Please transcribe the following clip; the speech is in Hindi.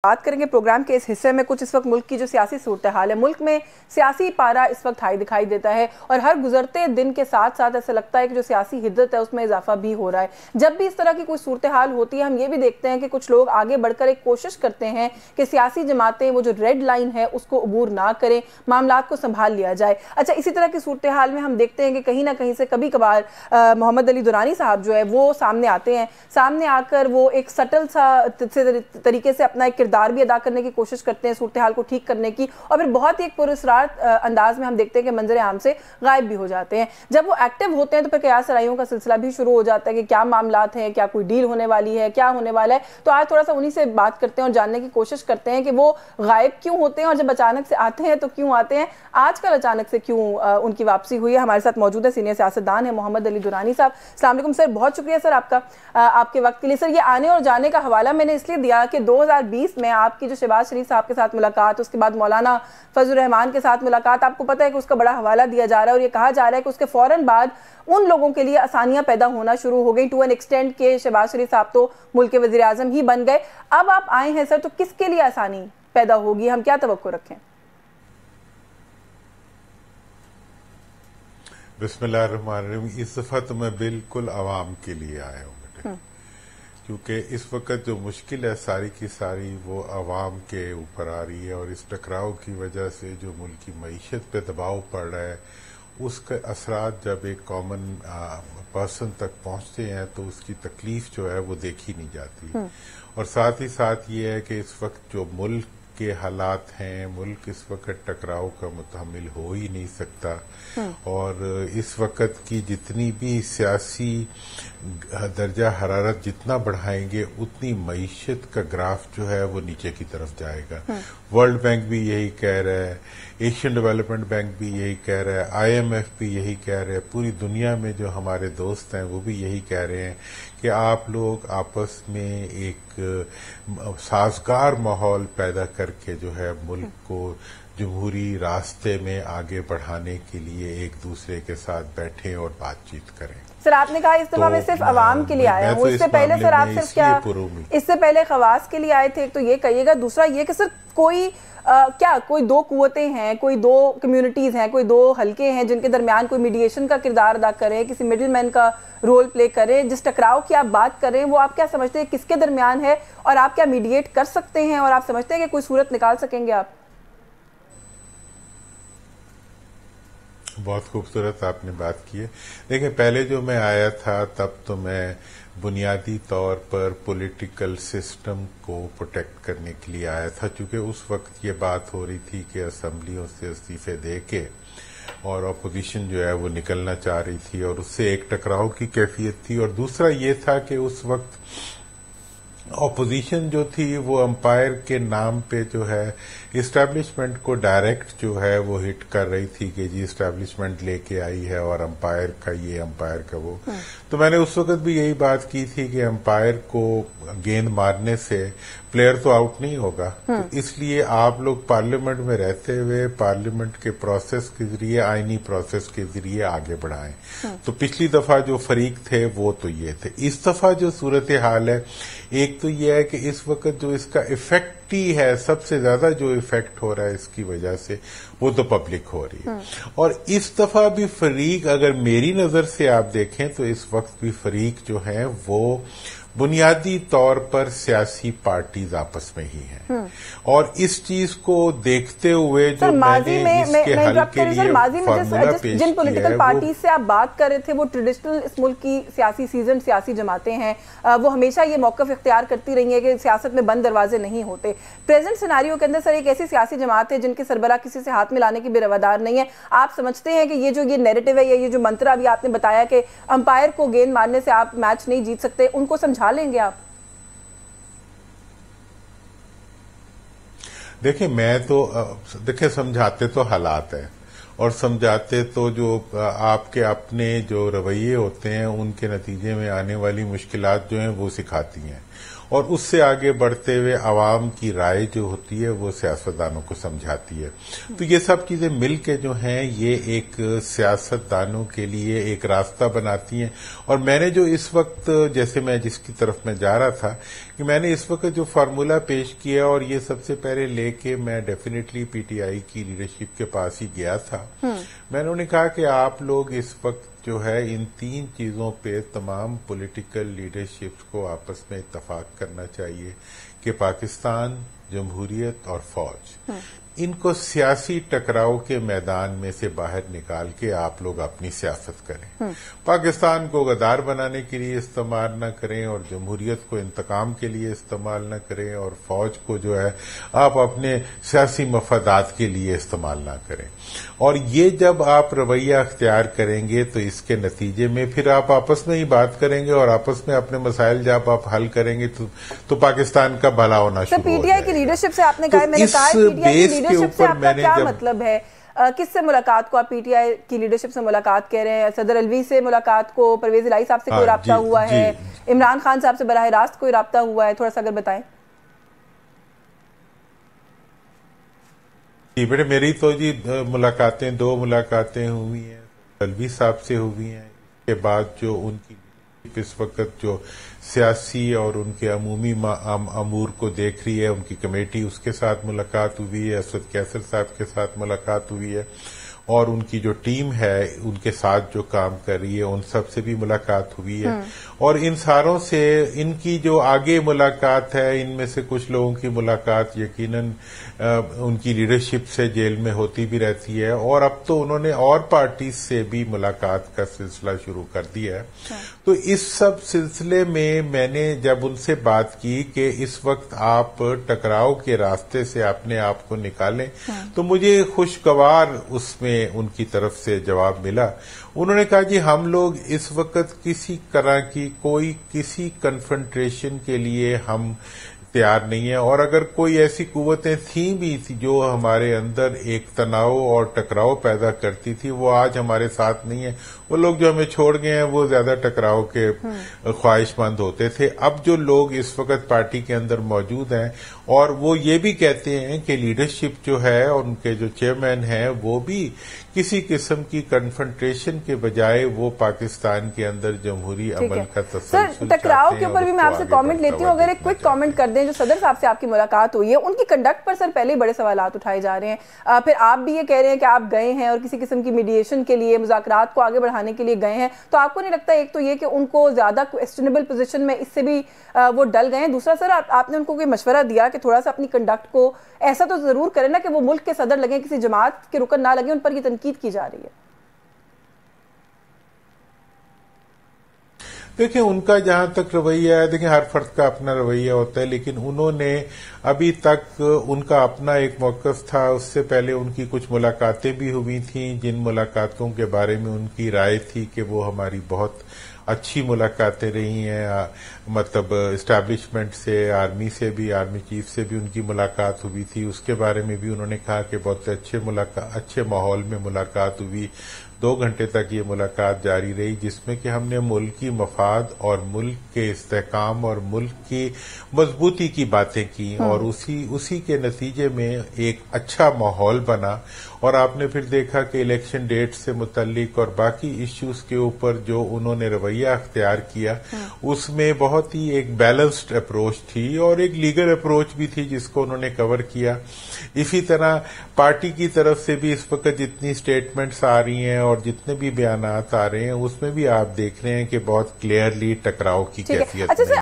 बात करेंगे प्रोग्राम के इस हिस्से में कुछ इस वक्त मुल्क की जो सियासी सूरत हाल है, मुल्क में सियासी पारा इस वक्त हाई दिखाई देता है और हर गुजरते दिन के साथ साथ ऐसा लगता है कि जो सियासी हिद्दत है उसमें इजाफा भी हो रहा है। जब भी इस तरह की कोई सूरत हाल होती है, हम ये भी देखते हैं कि कुछ लोग आगे बढ़कर एक कोशिश करते हैं कि सियासी जमातें वो जो रेड लाइन है उसको अबूर ना करें, मामला को संभाल लिया जाए। अच्छा, इसी तरह की सूरत हाल में हम देखते हैं कि कहीं ना कहीं से कभी कभार मोहम्मद अली दुरानी साहब जो है वो सामने आते हैं, सामने आकर वो एक सटल सा तरीके से अपना एक किरदार भी अदा करने की कोशिश करते हैं, सूरत हाल को ठीक करने की, और फिर बहुत ही एक पुरस्कार अंदाज में हम देखते हैं कि मंजर आम से गायब भी हो जाते हैं। जब वो एक्टिव होते हैं तो फिर कयास सराइयों का सिलसिला भी शुरू हो जाता है कि क्या मामलात हैं, क्या कोई डील होने वाली है, क्या होने वाला है। तो आज थोड़ा सा उन्हीं से बात करते हैं और जानने की कोशिश करते हैं कि वो गायब क्यों होते हैं और जब अचानक से आते हैं तो क्यों आते हैं, आजकल अचानक से क्यों उनकी वापसी हुई है। हमारे साथ मौजूद है सीनियर सियासतदान है मोहम्मद अली दुरानी साहब। अस्सलाम वालेकुम सर, बहुत शुक्रिया सर आपका आपके वक्त के लिए। सर, ये आने और जाने का हवाला मैंने इसलिए दिया कि 2020 में आपकी जो शहबाज शरीफ साहब के साथ मुलाकात, उसके बाद मौलाना फजल रहमान के साथ मुलाकात, आपको पता है कि उसका बड़ा हवाला दिया जा रहा है और ये कहा जा रहा है कि उसके फौरन बाद उन लोगों के लिए आसानियां पैदा होना शुरू हो गई टू एन एक्सटेंड के शहबाज शरीफ साहब तो मुल्क के वजीर आजम ही बन गए। अब आप आए हैं सर, तो किसके लिए आसानी पैदा होगी, हम क्या तवक्को रखें? बिस्मिल्लाहिर्रहमानिर्रहीम। इस दफा तो मैं बिल्कुल आवाम के लिए आया हूँ बेटे, क्योंकि इस वक्त जो मुश्किल है सारी की सारी वो आवाम के ऊपर आ रही है और इस टकराव की वजह से जो मुल्क की मईशत पे दबाव पड़ रहा है उसके असरात जब एक कॉमन पर्सन तक पहुंचते हैं तो उसकी तकलीफ जो है वो देखी नहीं जाती। और साथ ही साथ ये है कि इस वक्त जो मुल्क के हालात हैं, मुल्क इस वक्त टकराव का मुतहम्मिल हो ही नहीं सकता और इस वक्त की जितनी भी सियासी दर्जा हरारत जितना बढ़ाएंगे उतनी मईशत का ग्राफ जो है वो नीचे की तरफ जाएगा। वर्ल्ड बैंक भी यही कह रहा है, एशियन डेवलपमेंट बैंक भी यही कह रहा है, IMF भी यही कह रहे हैं, पूरी दुनिया में जो हमारे दोस्त हैं वो भी यही कह रहे हैं कि आप लोग आपस में एक साजगार माहौल पैदा करके जो है मुल्क को जमहूरी रास्ते में आगे बढ़ाने के लिए एक दूसरे के साथ बैठें और बातचीत करें। सर, आपने कहा इस दफा मैं सिर्फ आवाम के लिए आया हूँ, इससे पहले सर आप सिर्फ क्या इससे पहले खवास के लिए आए थे? तो ये कहिएगा। दूसरा ये कि सर कोई क्या कोई दो कुव्वतें हैं, कोई दो कम्युनिटीज हैं, कोई दो हलके हैं जिनके दरमियान कोई मीडिएशन का किरदार अदा करे, किसी मिडिल मैन का रोल प्ले करे? जिस टकराव की आप बात करें वो आप क्या समझते हैं किसके दरमियान है और आप क्या मीडिएट कर सकते हैं और आप समझते हैं कि कोई सूरत निकाल सकेंगे आप? बहुत खूबसूरत आपने बात की है। देखिए, पहले जो मैं आया था तब तो मैं बुनियादी तौर पर पॉलिटिकल सिस्टम को प्रोटेक्ट करने के लिए आया था, क्योंकि उस वक्त ये बात हो रही थी कि असेंबलियों से इस्तीफे दे के और अपोजिशन जो है वो निकलना चाह रही थी और उससे एक टकराव की कैफियत थी। और दूसरा ये था कि उस वक्त अपोजिशन जो थी वो अंपायर के नाम पे जो है इस्टेब्लिशमेंट को डायरेक्ट जो है वो हिट कर रही थी कि जी इस्टेब्लिशमेंट लेके आई है और अंपायर का ये, अंपायर का वो। तो मैंने उस वक्त भी यही बात की थी कि अंपायर को गेंद मारने से प्लेयर तो आउट नहीं होगा, तो इसलिए आप लोग पार्लियामेंट में रहते हुए पार्लियामेंट के प्रोसेस के जरिए, आईनी प्रोसेस के जरिए आगे बढ़ाएं। तो पिछली दफा जो फरीक थे वो तो ये थे। इस दफा जो सूरत हाल है, एक तो ये है कि इस वक्त जो इसका इफेक्ट ही है, सबसे ज्यादा जो इफेक्ट हो रहा है इसकी वजह से, वो तो पब्लिक हो रही है। और इस दफा भी फरीक अगर मेरी नजर से आप देखें तो इस वक्त भी फरीक जो है वो बुनियादी तौर पर सियासी पार्टीज आपस में ही हैं और इस चीज को देखते हुए जो मैंने इसके हल के लिए फॉर्मूला पेश जिन पॉलिटिकल पार्टीज से आप बात कर रहे थे वो ट्रेडिशनल इस मुल्क की सियासी सीजन सियासी जमातें हैं, वो हमेशा ये मौकफ इख्तियार करती रही है कि सियासत में बंद दरवाजे नहीं होते। प्रेजेंट सिनारियो के अंदर सर एक ऐसी सियासी जमात है जिनके सरबरा किसी से हाथ मिलाने की भी रवादार नहीं है। आप समझते हैं कि ये जो ये नैरेटिव है, ये जो मंत्र अभी आपने बताया कि अंपायर को गेंद मारने से आप मैच नहीं जीत सकते, उनको समझा लेंगे आप? देखिए, मैं तो देखिए समझाते तो हालात है और समझाते तो जो आपके अपने जो रवैये होते हैं उनके नतीजे में आने वाली मुश्किलात जो हैं वो सिखाती हैं। और उससे आगे बढ़ते हुए आवाम की राय जो होती है वो सियासतदानों को समझाती है। तो ये सब चीजें मिलके जो हैं ये एक सियासतदानों के लिए एक रास्ता बनाती हैं। और मैंने जो इस वक्त, जैसे मैं जिसकी तरफ मैं जा रहा था, कि मैंने इस वक्त जो फार्मूला पेश किया, और ये सबसे पहले लेके मैं डेफिनेटली पीटीआई की लीडरशिप के पास ही गया था। मैंने उन्हें कहा कि आप लोग इस वक्त जो है इन 3 चीजों पे तमाम पॉलिटिकल लीडरशिप्स को आपस में इत्तफाक करना चाहिए कि पाकिस्तान, जमहूरियत और फौज, इनको सियासी टकराव के मैदान में से बाहर निकाल के आप लोग अपनी सियासत करें। पाकिस्तान को गद्दार बनाने के लिए इस्तेमाल न करें और जमहूरियत को इंतकाम के लिए इस्तेमाल न करें और फौज को जो है आप अपने सियासी मफादात के लिए इस्तेमाल न करें। और ये जब आप रवैया अख्तियार करेंगे तो इसके नतीजे में फिर आप आपस में ही बात करेंगे और आपस में अपने मसाइल जब आप हल करेंगे तो पाकिस्तान का भला होना शुरू हो जाएगा। पीटीआई की लीडरशिप से आपने कहा, मैंने कहा पीटीआई की लीडरशिप से आपका क्या मतलब है? किससे मुलाकात को आप पीटीआई की लीडरशिप से मुलाकात कह रहे हैं? सदर अलवी से मुलाकात को, परवेज इलाही साहब से कोई राब्ता हुआ है? इमरान खान साहब से बराह रास्त कोई राब्ता हुआ है? थोड़ा सा अगर बताएं। जी बेटे, मेरी तो जी मुलाकातें 2 मुलाकातें हुई हैं, अलवी साहब से हुई हैं। के बाद जो उनकी इस वक्त जो सियासी और उनके अमूमी अमूर को देख रही है, उनकी कमेटी, उसके साथ मुलाकात हुई है। असद कैसर साहब के साथ मुलाकात हुई है और उनकी जो टीम है उनके साथ जो काम कर रही है उन सब से भी मुलाकात हुई है। और इन सारों से इनकी जो आगे मुलाकात है, इनमें से कुछ लोगों की मुलाकात यकीनन उनकी लीडरशिप से जेल में होती भी रहती है, और अब तो उन्होंने और पार्टी से भी मुलाकात का सिलसिला शुरू कर दिया है। तो इस सब सिलसिले में मैंने जब उनसे बात की कि इस वक्त आप टकराव के रास्ते से अपने आप को निकालें, तो मुझे खुशगवार उसमें उनकी तरफ से जवाब मिला। उन्होंने कहा जी हम लोग इस वक्त किसी तरह की किसी कन्फ्रंटेशन के लिए हम तैयार नहीं है, और अगर कोई ऐसी कुव्वतें थी भी थी जो हमारे अंदर एक तनाव और टकराव पैदा करती थी, वो आज हमारे साथ नहीं है। वो लोग जो हमें छोड़ गए हैं वो ज्यादा टकराव के ख्वाहिशमंद होते थे। अब जो लोग इस वक्त पार्टी के अंदर मौजूद हैं और वो ये भी कहते हैं कि लीडरशिप जो है और उनके जो चेयरमैन हैं वो भी किसी किस्म की कन्फ्रंटेशन के बजाय वो पाकिस्तान के अंदर जमहूरी अमल का तसल्सल। टकराव के ऊपर भी मैं आपसे कमेंट लेती हूँ, अगर एक क्विक कमेंट कर दें। जो सदर साहब से आपकी मुलाकात हुई है, उनकी कंडक्ट पर सर पहले ही बड़े सवालात उठाए जा रहे हैं। फिर आप भी ये कह रहे हैं कि आप गए हैं और किसी किस्म की मीडिएशन के लिए, मुज़ाकरात को आगे बढ़ाने के लिए गए हैं, तो आपको नहीं लगता एक तो ये कि उनको ज्यादा क्वेश्चनेबल पोजीशन में इससे भी वो डल गए हैं? दूसरा सर आपने उनको कोई मशवरा दिया कि थोड़ा सा अपनी कंडक्ट को ऐसा तो जरूर करें ना कि वो मुल्क के सदर लगे, किसी जमात के रुकन ना लगे, उन पर ये तनकीद की जा रही है? देखिए उनका जहां तक रवैया है, देखिए हर फर्द का अपना रवैया होता है, लेकिन उन्होंने अभी तक उनका अपना एक मौक़िफ़ था। उससे पहले उनकी कुछ मुलाकातें भी हुई थी जिन मुलाकातों के बारे में उनकी राय थी कि वो हमारी बहुत अच्छी मुलाकातें रही हैं। मतलब एस्टैब्लिशमेंट से, आर्मी से भी, आर्मी चीफ से भी उनकी मुलाकात हुई थी। उसके बारे में भी उन्होंने कहा कि बहुत अच्छे माहौल में मुलाकात हुई। 2 घंटे तक ये मुलाकात जारी रही जिसमें कि हमने मुल्क की मफाद और मुल्क के इस्तेहकाम और मुल्क की मजबूती की बातें की, और उसी के नतीजे में एक अच्छा माहौल बना। और आपने फिर देखा कि इलेक्शन डेट से मुतल्लिक और बाकी इश्यूज के ऊपर जो उन्होंने रवैया अख्तियार किया उसमें बहुत ही एक बैलेंस्ड अप्रोच थी और एक लीगल अप्रोच भी थी जिसको उन्होंने कवर किया। इसी तरह पार्टी की तरफ से भी इस वक्त जितनी स्टेटमेंट्स आ रही हैं और जितने भी बयानात आ रहे हैं उसमें भी आप देख रहे हैं कि बहुत क्लियरली टकराव की कैफियत